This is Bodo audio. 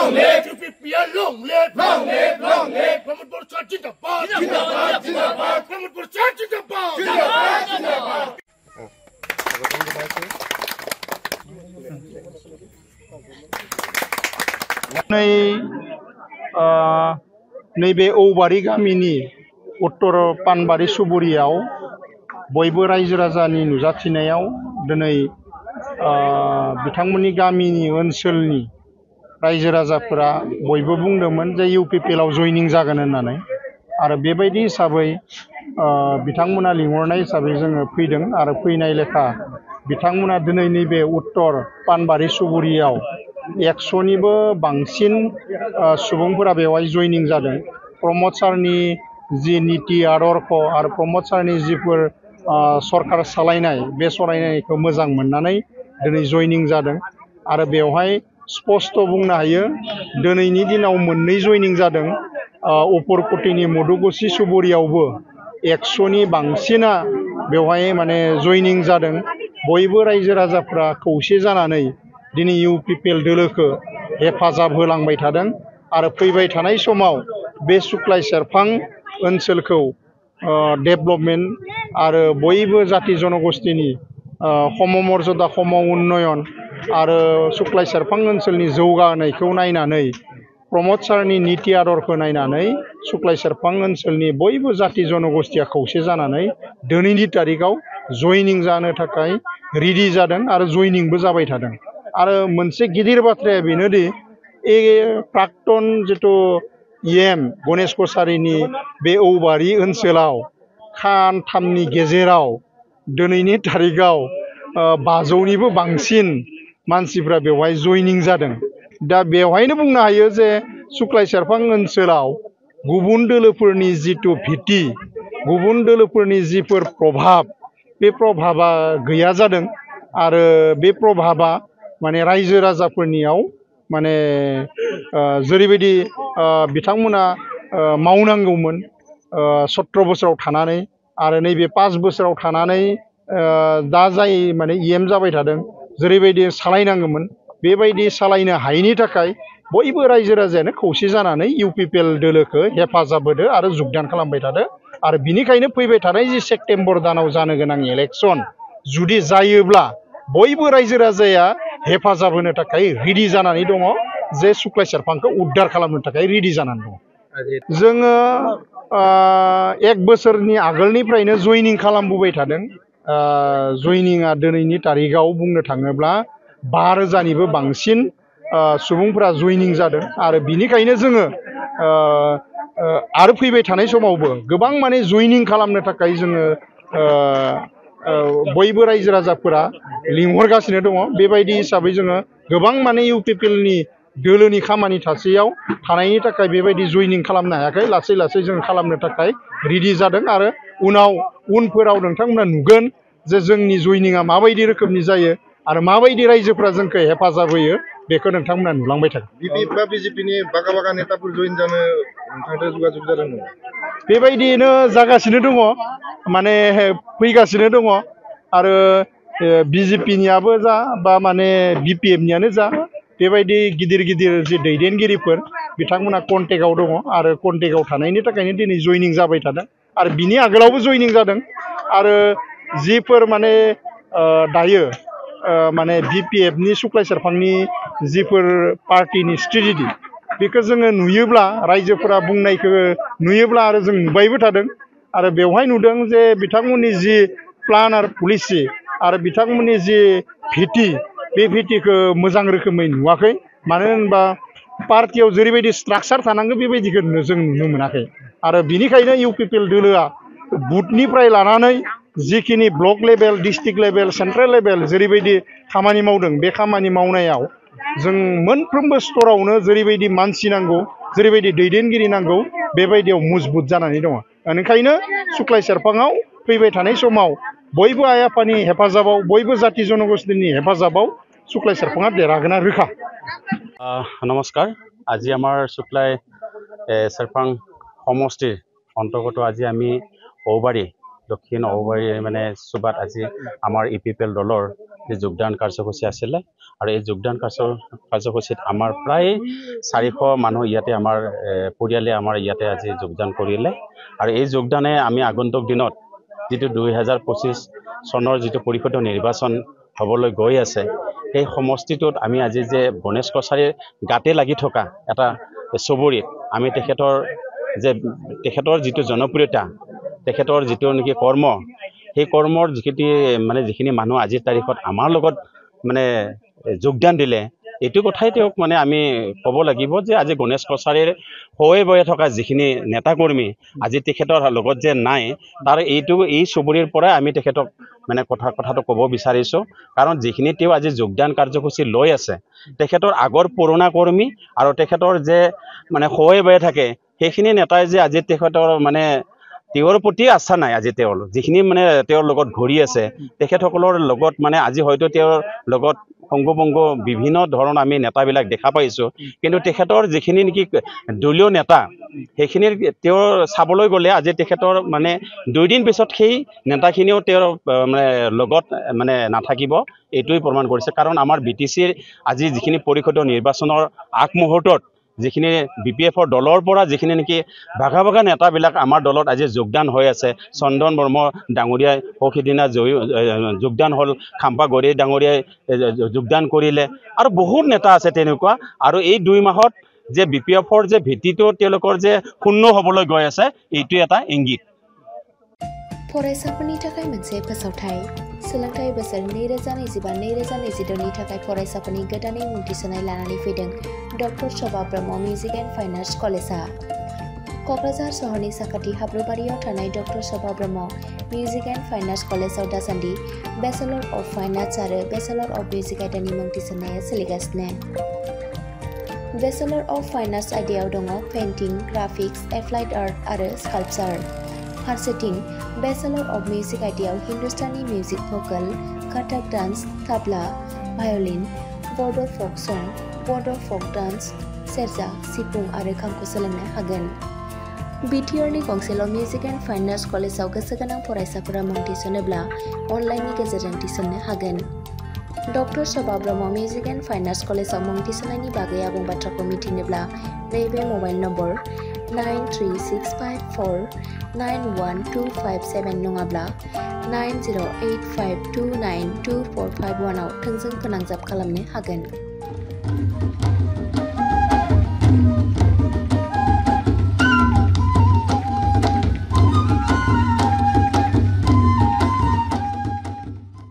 Long live UPPL, long live, long live, long live. Pramod Borocha Jindabad, Jindabad, Jindabad. Pramod Borocha Jindabad, Jindabad, Jindabad. नैबे औबारि गामिनि उत्तर पानबारि सुबुरियाव बयबो रायजो राजानि नुजाथिनायाव दिनै बिथांमोननि गामिनि ओनसोलनि रायजो राजाफोरा बयबो बुंदोंमोन जे इउपिपिएलआव जयनिं जागोन होननानै आरो बेबायदि हिसाबै बिथांमोना लिंहरनाय हिसाबै जोङो फैदों आरो फैनाय लेखा बिथांमोना दिनै नैबे उत्तर पानबारि सुबुरियाव 100निबो बांसिन सुबुंफोरा बेवहाय जयनिं जादों। प्रमद सारनि जि नीति आदर्श आरो प्रमद सारनि जिफोर सरकार सालायनाय बे सालायनायखौ मोजां मोननानै दिनै जयनिं जादों आरो बेवहाय स्पष्ट बुंनो हायो दिनैनि दिनाव मोननै जयनिं जादों। उपरकोटिनि मधुगुसि सुबुरियावबो 100नि बांसिना बेवहाय माने जयनिं जादों। बयबो रायजो राजाफ्रा खौसे जानानै दिनै इउपिपिएल दोलोखौ हेफाजाब होलांबाय थादों आरो फैबाय थानाय समाव बे सुक्लाय सेरफां ओनसोलखौ डेभेलपमेन्ट आरो बयबो जाति जनगोष्ठीनि सममर्यादा सम उन्नयन आरो सुक्लाय सेरफां ओनसोलनि जौगानायखौ नायनानै प्रमद सारनि नीति आदर्शखौ नायनानै सुक्लाय सेरफां ओनसोलनि बयबो जाति जनगोष्ठीया खौसे जानानै दिनैनि तारिखआव जयनिं जानो थाखाय रेडि जादों आरो जयनिंबो जाबाय थादों। आरो मोनसे गिदिर बाथ्राया बेनोदि प्राक्तन जितु इएम गणेश कछारीनि बे औबारि ओनसोलाव खानथामनि गेजेराव दिनैनि तारिखआव 500निबो बांसिन मानसिफ्रा बेवहाय जयनिं जादों। दा बेवहायनो बुंनो हायो जे सुक्लाय सेरफां ओनसोलाव गुबुन दोलोफोरनि जितु भिटि गुबुन दोलोफोरनि जिफोर प्रभाब बे प्रभाबा गैया जादों आरो बे प्रभाबा माने रायजो राजाफोरनियाव माने जेरैबायदि बिथांमोना मावनांगौमोन 17 बोसोराव थानानै आरो नैबे 5 बोसोराव थानानै दा जाय माने इएम जाबाय थादों जेरैबायदि सालायनांगौमोन बेबायदि सालायनो हायैनि थाखाय बयबो रायजो राजायानो खौसे जानानै इउपिपिएल दोलोखौ हेफाजाब होदो आरो जुगदान खालामबाय थादो आरो बिनिखायनो फैबाय थानाय जि सेप्तेम्बर दानाव जानो गोनां इलेक्सन जुदि जायोब्ला बयबो रायजो राजाया हेफाजाब होनो थाखाय रेडि जानानै दङ जे सुक्लाय सेरफांखौ उद्धार खालामनो थाखाय रेडि जानानै दङ। जोङो 1 बोसोरनि आगोलनिफ्रायनो जयनिं खालामबोबाय थादों। जयनिंआ दिनैनि तारिखआव बुंनो थाङोब्ला 5000निबो बांसिन सुबुंफोरा जयनिं जादों आरो बिनिखायनो जोङो आरो फैबाय थानाय समावबो गोबां माने जयनिं खालामनो थाखाय जोङो बयबो रायजो राजाफोरा लिंहरगासिनो दङ। बेबायदि हिसाबै जोङो गोबां माने इउपिपिएलनि दोलोनि खामानि थासेयाव थानायनि थाखाय बेबायदि जयनिं खालामनो हायाखै। लासै लासै जों खालामनो थाखाय रेडि जादों आरो उनफोराव नोंथांमोना नुगोन जे जोंनि जयनिंआ माबायदि रोखोमनि जायो आरो माबायदि रायजोफ्रा जोंखौ हेफाजाब होयो बेखौ नोंथांमोना नुलांबाय थागोन। बिजेपिनि बागा नेताफोर जयन जानो नोंथांजों जगाजग जादों नामा? बेबायदियैनो जागासिनो दङ माने फैगासिनो दङ आरो बिजेपिनियाबो जा बा माने बिपिएफनियानो जा बेबायदि गिदिर गिदिर जि दैदेनगिरिफोर बिथांमोना कन्टेक्टआव दङ आरो कन्टेक्टआव थानायनि थाखायनो दिनै जयनिं जाबाय थादों आरो बिनि आगोलावबो जयनिं जादों आरो जिफोर माने दायो माने बिपिएफनि सुक्लाय सेरफांनि जिफोर पार्टिनि स्ट्रेटेजि बेखौ जोङो नुयोब्ला रायजोफोरा बुंनायखौ नुयोब्ला आरो जों नुबायबो थादों आरो बेवहाय नुदों जे बिथांमोननि जि प्लान आरो पलिसि आरो बिथांमोननि जि भिटि बे भिटिखौ मोजां रोखोमै नुवाखै। मानो होनबा पार्टियाव जेरैबायदि स्ट्राक्चार थानांगौ बेबायदिखौ जों नुनो मोनाखै आरो बिनिखायनो इउपिपिएल दोलोआ बुथनिफ्राय लानानै जिखिनि block level district level central level जेरैबायदि खामानि मावदों बे खामानि मावनायाव जों मोनफ्रोमबो स्तरावनो जेरैबायदि मानसि नांगौ जेरैबायदि दैदेनगिरि नांगौ बेबायदियाव मजबुत जानानै दङ। ओंखायनो सुक्लाय सेरफाङाव फैबाय थानाय समाव बयबो आइ आफानि हेफाजाबाव बयबो जाति जनगोष्ठीनि हेफाजाबाव सुक्लाय सेरफाङा देरहागोना रोखा। नमस्कार। আজি আমাৰ শুক্লাই চেৰফাং সমষ্টিৰ অন্তৰ্গত আজি আমি ঔবাৰী দক্ষিণ ঔবাৰী মানে সুবাত আজি আমাৰ ইউপিপিএল দলৰ যে যোগদান কাৰ্যসূচী আছিলে আৰু এই যোগদান কাৰ্যসূচীত আমাৰ প্ৰায় 400 মানুহ ইয়াতে আমাৰ পৰিয়ালে আমাৰ ইয়াতে আজি যোগদান কৰিলে আৰু এই যোগদানে আমি আগন্তুক দিনত যেটো 2025 চনৰ যেটো পৰিষদীয় নিৰ্বাচন হ'বলৈ গৈ আছে এই সমষ্টিটোত আমি আজি যে গণেশ কছাৰীৰ গাতে লাগি থকা এটা চবৰিত আমি তেখেতৰ যেটো জনপ্ৰিয়তা তেখেতৰ যেটো নেকি কৰ্ম সেই কৰ্মৰ যিখিনি মানুহ আজিৰ তাৰিখত আমাৰ লগত মানে যোগদান দিলে এইটো কথাই তেওঁক মানে আমি ক'ব লাগিব যে আজি গণেশ কছাৰীৰ হৈ বয়ে থকা যিখিনি নেতাকৰ্মী আজি তেখেতৰ লগত যে নাই তাৰ এই চবৰিৰ পৰা আমি তেখেতক মানে কথাটো ক'ব বিচাৰিছো কাৰণ যিখিনি তেওঁ আজি যোগদান কাৰ্যসূচী লৈ আছে তেখেতৰ আগৰ পুৰণা কৰ্মী আৰু তেখেতৰ যে মানে হৈ বয়ে থাকে সেইখিনি নেতাই যে আজি তেখেতৰ মানে তেওঁৰ প্ৰতি আস্থা নাই আজি তেওঁৰ যিখিনি মানে তেওঁৰ লগত ঘূৰি আছে তেখেতসকলৰ লগত মানে আজি হয়তো তেওঁৰ লগত সংগবংগ বিভিন্ন ধৰণৰ আমি নেতাবিলাক দেখা পাইছো কিন্তু তেখেতৰ যিখিনি নেকি দলীয় নেতা সেইখিনিৰ তেওঁৰ চাবলৈ গ'লে আজি তেখেতৰ মানে 2 দিন পিছত সেই নেতাখিনিও তেওঁৰ মানে লগত মানে নাথাকিব এইটোই প্ৰমাণ কৰিছে কাৰণ আমাৰ বিটিচিৰ আজি যিখিনি পৰিষদীয় নিৰ্বাচনৰ আগমুহূৰ্তত যিখিনি বিপিএফৰ দলৰ পৰা যিখিনি নেকি ভাগা নেতাবিলাক আমাৰ দলত আজি যোগদান হৈ আছে চন্দন বৰ্ম ডাঙৰীয়াই সৌখিদিনা যোগদান হ'ল খাম্পা গৰি ডাঙৰীয়াই যোগদান কৰিলে আৰু বহুত নেতা আছে তেনেকুৱা আৰু এই 2 মাহত যে বিপিএফৰ যে ভিত্তিটো তেওঁলোকৰ যে শূন্য হ'বলৈ গৈ আছে এইটো এটা ইংগিত फरायसाफोरनि थाखाय मोनसे फोसावथाय सोलोंथाइ बोसोर 2025-2026 नि थाखाय फरायसाफोरनि गोदानै मुं थिसननाय लानानै फैदों doctor Shobha Brahma music and fine arts कलेजआ क'क्राझार सहरनि साखाथि हाब्रुबारियाव थानाय doctor Shobha Brahma music and fine arts कलेजआव दासान्दि बेचेलर अफ फाइन आर्ट्स आरो बेचेलर अफ मिउजिक आयदानि मुं थिसननाया सोलिगासिनो बेचेलर अफ फाइन आर्ट्स आयदायाव दङ पेइन्टिं ग्राफिक्स एप्लाइड आर्ट आरो स्काल्पचार फारसेथिं बेचेलर अफ मिउजिक आयदायाव Hindustani music Bhokaal Kathak dance tabla violin बड'र folk सं बड'र फक डान्स सेरजा सिफुं आरो खामखौ सोलोंनो हागोन बिटिआरनि गंसेल' मिउजिक एन्ड फाइन आर्ट्स कलेजआव गोसो गोनां फरायसाफोरा मुं थिसनोब्ला अनलाइननि गेजेरजों थिसननो हागोन doctor Shobha Brahma music and fine arts कलेजआव मुं थिसननायनि बागै आबुं बाथ्राखौ मिथिनोब्ला नैबे मबाइल नम्बर 9365491257 नङाब्ला 9085292451 आव थोंजों फोनांजाब खालामनो हागोन।